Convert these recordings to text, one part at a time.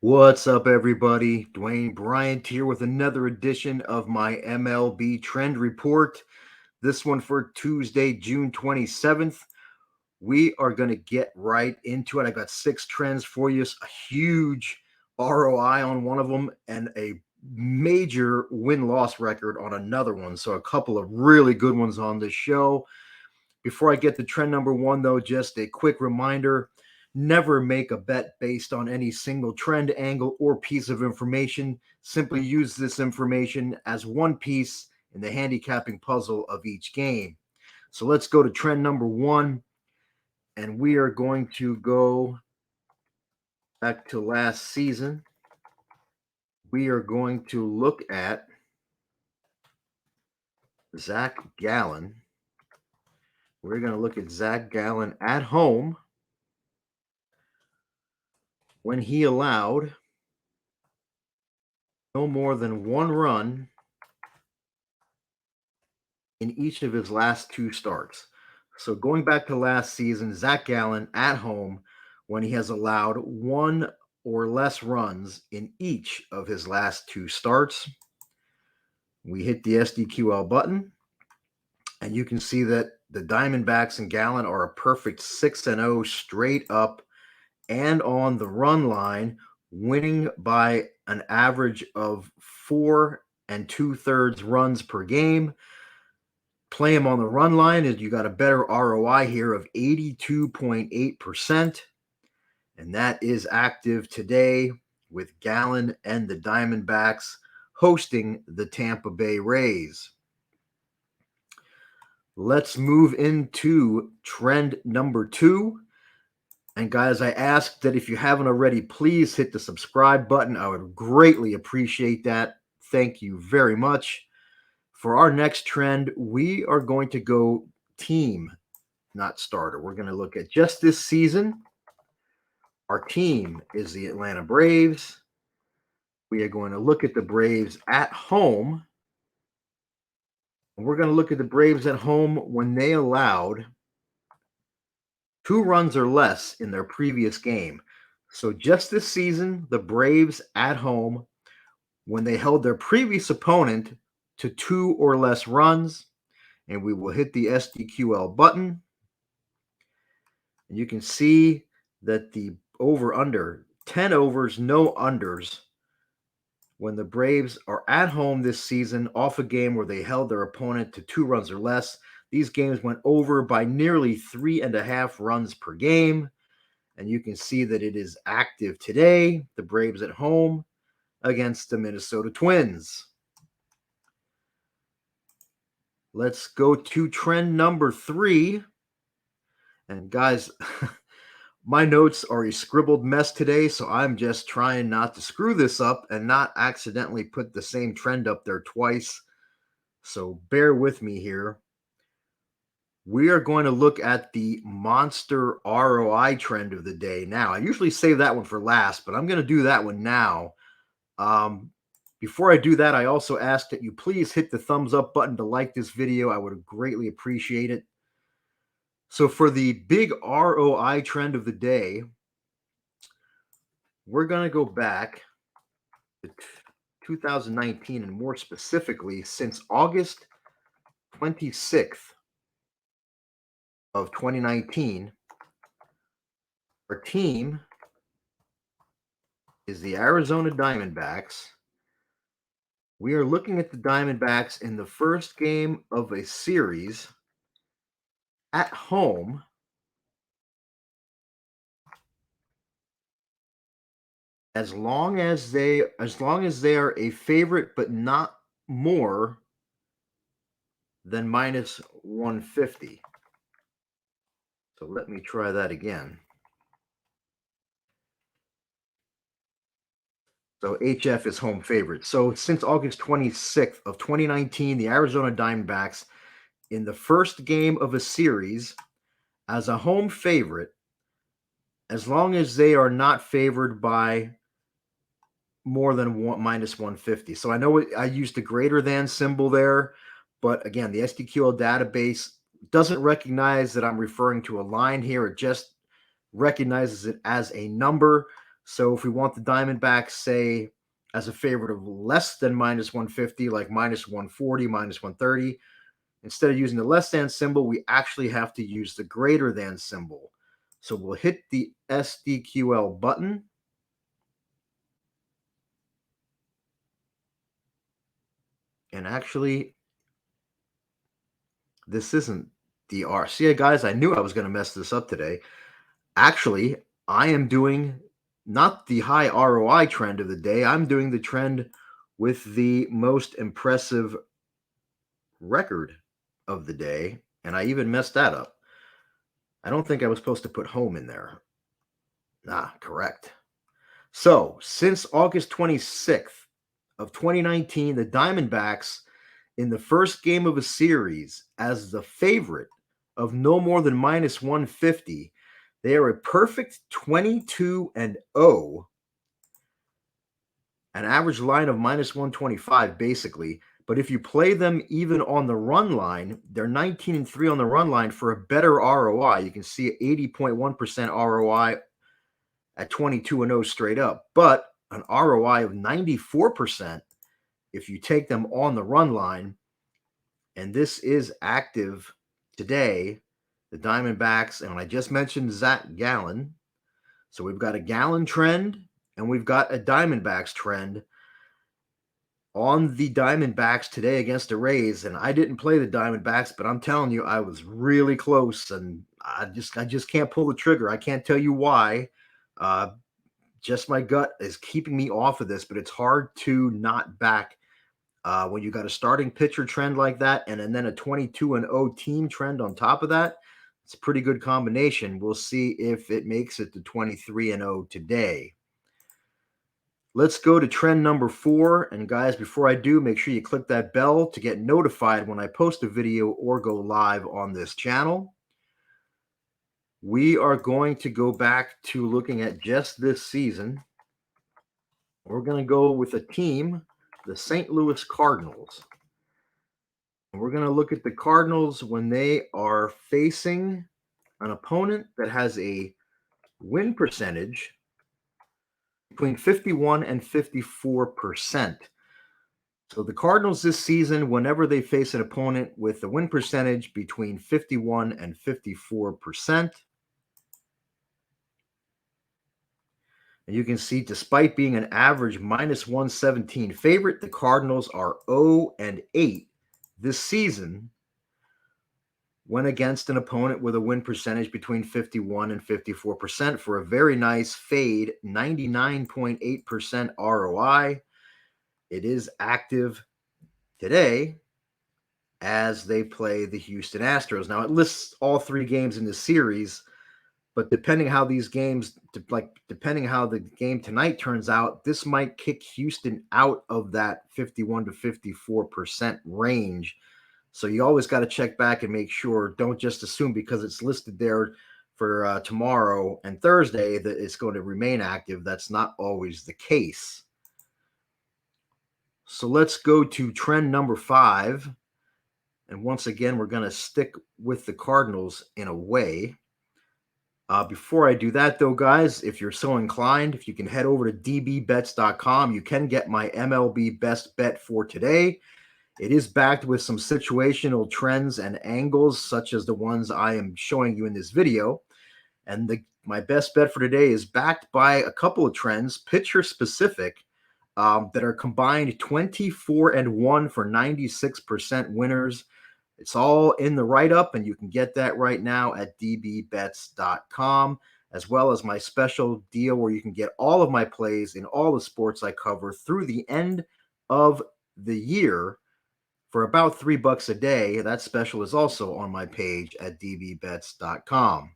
What's up, everybody? Dwayne Bryant here with another edition of my MLB Trend Report. This one for Tuesday, June 27th. We are going to get right into it. I got 6 trends for you, a huge ROI on one of them, and a major win loss record on another one. So, a couple of really good ones on this show. Before I get to trend number one, though, just a quick reminder: never make a bet based on any single trend, angle, or piece of information. Simply use this information as one piece in the handicapping puzzle of each game. So let's go to trend number one, and we are going to go back to last season. We are going to look at Zach Gallen. We're going to look at Zach Gallen at home when he allowed no more than one run in each of his last 2 starts. So going back to last season, Zach Gallen at home when he has allowed one or less runs in each of his last 2 starts. We hit the SDQL button, and you can see that the Diamondbacks and Gallen are a perfect 6-0 straight up and on the run line, winning by an average of 4 2/3 runs per game. Play him on the run line, and you got a better ROI here of 82.8%. And that is active today with Gallen and the Diamondbacks hosting the Tampa Bay Rays. Let's move into trend number two. And guys, I ask that if you haven't already, please hit the subscribe button. I would greatly appreciate that. Thank you very much. For our next trend, we are going to go team, not starter. We're going to look at just this season. Our team is the Atlanta Braves. We are going to look at the Braves at home. And we're going to look at the Braves at home when they allowed 2 runs or less in their previous game. So just this season, the Braves at home, when they held their previous opponent to 2 or less runs, and we will hit the SDQL button. And you can see that the over-under, 10 overs, no unders, when the Braves are at home this season off a game where they held their opponent to 2 runs or less. These games went over by nearly 3.5 runs per game. And you can see that it is active today. The Braves at home against the Minnesota Twins. Let's go to trend number 3. And guys, my notes are a scribbled mess today, so I'm just trying not to screw this up and not accidentally put the same trend up there twice. So bear with me here. We are going to look at the monster ROI trend of the day now. I usually save that one for last, but I'm going to do that one now. Before I do that, I also ask that you please hit the thumbs up button to like this video. I would greatly appreciate it. So for the big ROI trend of the day, we're going to go back to 2019, and more specifically, since August 26th of 2019, our team is the Arizona Diamondbacks. We are looking at the Diamondbacks in the first game of a series at home. As long as they are a favorite, but not more than minus 150. So let me try that again. So HF is home favorite. So since August 26th of 2019, the Arizona Diamondbacks in the first game of a series as a home favorite, as long as they are not favored by more than minus 150. So I know I used the greater than symbol there, but again, the SDQL database doesn't recognize that I'm referring to a line here. It just recognizes it as a number. So if we want the Diamondbacks, say, as a favorite of less than minus 150, like minus 140, minus 130, instead of using the less than symbol, we actually have to use the greater than symbol. So we'll hit the SDQL button. And actually, this isn't the R. See, guys, I knew I was going to mess this up today. Actually, I am doing not the high ROI trend of the day. I'm doing the trend with the most impressive record of the day. And I even messed that up. I don't think I was supposed to put home in there. Correct. So, since August 26th of 2019, the Diamondbacks in the first game of a series as the favorite of no more than minus 150, they are a perfect 22-0, an average line of minus 125 basically. But if you play them even on the run line, they're 19-3 on the run line for a better ROI. You can see 80.1% ROI at 22-0 straight up, but an ROI of 94% if you take them on the run line. And this is active today. The Diamondbacks, and I just mentioned Zach Gallen. So we've got a Gallen trend and we've got a Diamondbacks trend on the Diamondbacks today against the Rays. And I didn't play the Diamondbacks, but I'm telling you, I was really close, and I just can't pull the trigger. I can't tell you why. Just my gut is keeping me off of this, but it's hard to not back when you got a starting pitcher trend like that, and then a 22-0 team trend on top of that. It's a pretty good combination. We'll see if it makes it to 23-0 today. Let's go to trend number 4. And guys, before I do, make sure you click that bell to get notified when I post a video or go live on this channel. We are going to go back to looking at just this season. We're going to go with a team, the St. Louis Cardinals. And we're going to look at the Cardinals when they are facing an opponent that has a win percentage between 51 and 54%. So the Cardinals this season, whenever they face an opponent with a win percentage between 51 and 54%, and you can see, despite being an average minus 117 favorite, the Cardinals are 0-8 this season when against an opponent with a win percentage between 51 and 54% for a very nice fade 99.8% ROI. It is active today as they play the Houston Astros. Now, it lists all 3 games in the series, but depending how these games, depending how the game tonight turns out, this might kick Houston out of that 51 to 54% range. So you always got to check back and make sure. Don't just assume because it's listed there for tomorrow and Thursday that it's going to remain active. That's not always the case. So let's go to trend number 5. And once again, we're going to stick with the Cardinals in a way. Before I do that, though, guys, if you're so inclined, if you can head over to dbbets.com, you can get my MLB best bet for today. It is backed with some situational trends and angles, such as the ones I am showing you in this video. And my best bet for today is backed by a couple of trends, pitcher specific, that are combined 24-1 for 96% winners. It's all in the write-up, and you can get that right now at dbbets.com, as well as my special deal where you can get all of my plays in all the sports I cover through the end of the year for about $3 a day. That special is also on my page at dbbets.com.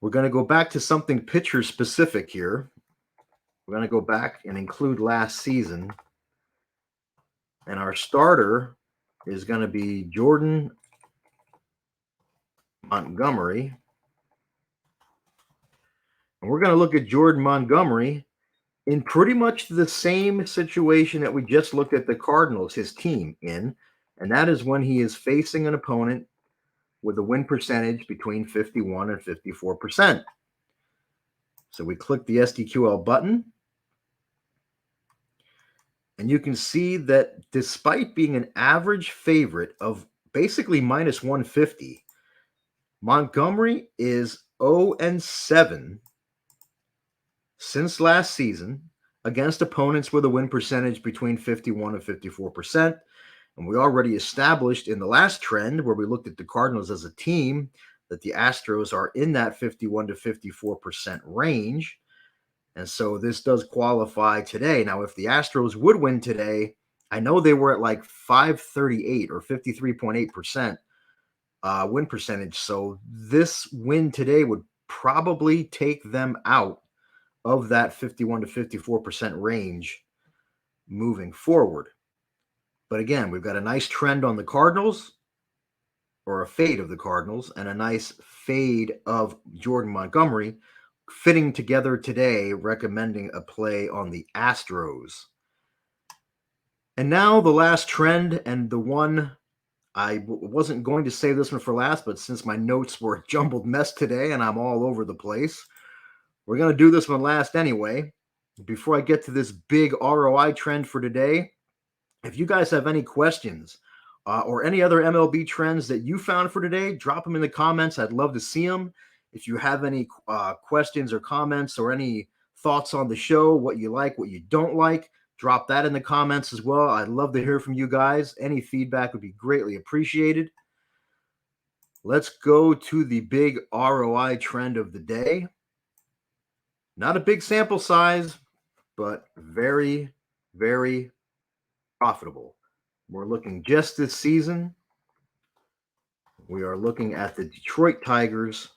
We're going to go back to something pitcher specific here. We're going to go back and include last season. And our starter is going to be Jordan Montgomery. And we're going to look at Jordan Montgomery in pretty much the same situation that we just looked at the Cardinals, his team, in. And that is when he is facing an opponent with a win percentage between 51 and 54%. So we click the SDQL button, and you can see that despite being an average favorite of basically minus 150, Montgomery is 0-7 since last season against opponents with a win percentage between 51 and 54%. And we already established in the last trend where we looked at the Cardinals as a team that the Astros are in that 51 to 54% range. And so this does qualify today. Now, if the Astros would win today, I know they were at like 538 or 53.8% win percentage. So this win today would probably take them out of that 51 to 54% range moving forward. But again, we've got a nice trend on the Cardinals, or a fade of the Cardinals, and a nice fade of Jordan Montgomery fitting together today, recommending a play on the Astros. And now the last trend, and the one I wasn't going to save this one for last, but since my notes were a jumbled mess today and I'm all over the place, we're going to do this one last anyway. Before I get to this big ROI trend for today, if you guys have any questions or any other MLB trends that you found for today, drop them in the comments. I'd love to see them. If you have any questions or comments or any thoughts on the show, what you like, what you don't like, drop that in the comments as well. I'd love to hear from you guys. Any feedback would be greatly appreciated. Let's go to the big ROI trend of the day. Not a big sample size, but very, very profitable. We're looking just this season. We are looking at the Detroit Tigers.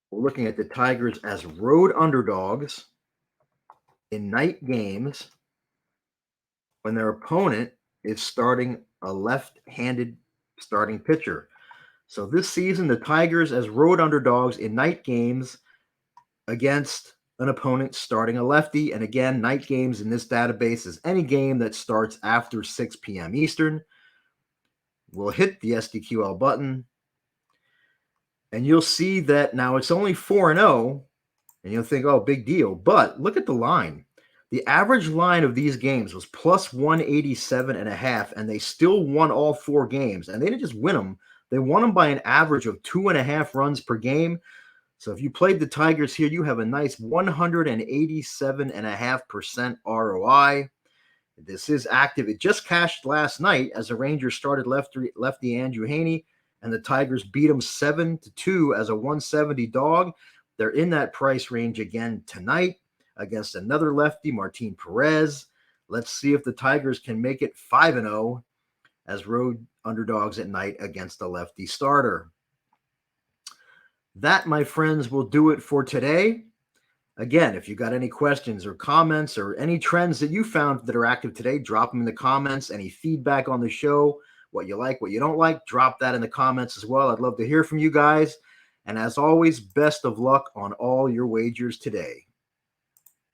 We're looking at the Tigers as road underdogs in night games when their opponent is starting a left-handed starting pitcher. So this season, the Tigers as road underdogs in night games against an opponent starting a lefty. And again, night games in this database is any game that starts after 6 p.m. Eastern. We'll hit the SDQL button, and you'll see that now it's only 4-0, and you'll think, oh, big deal. But look at the line. The average line of these games was plus 187.5, and they still won all 4 games. And they didn't just win them. They won them by an average of 2.5 runs per game. So if you played the Tigers here, you have a nice 187.5% ROI. This is active. It just cashed last night as the Rangers started lefty Andrew Heaney, and the Tigers beat them 7-2 as a 170 dog. They're in that price range again tonight against another lefty, Martin Perez. Let's see if the Tigers can make it 5-0 as road underdogs at night against a lefty starter. That, my friends, will do it for today. Again, if you got any questions or comments or any trends that you found that are active today, drop them in the comments. Any feedback on the show, what you like, what you don't like, drop that in the comments as well. I'd love to hear from you guys. And as always, best of luck on all your wagers today.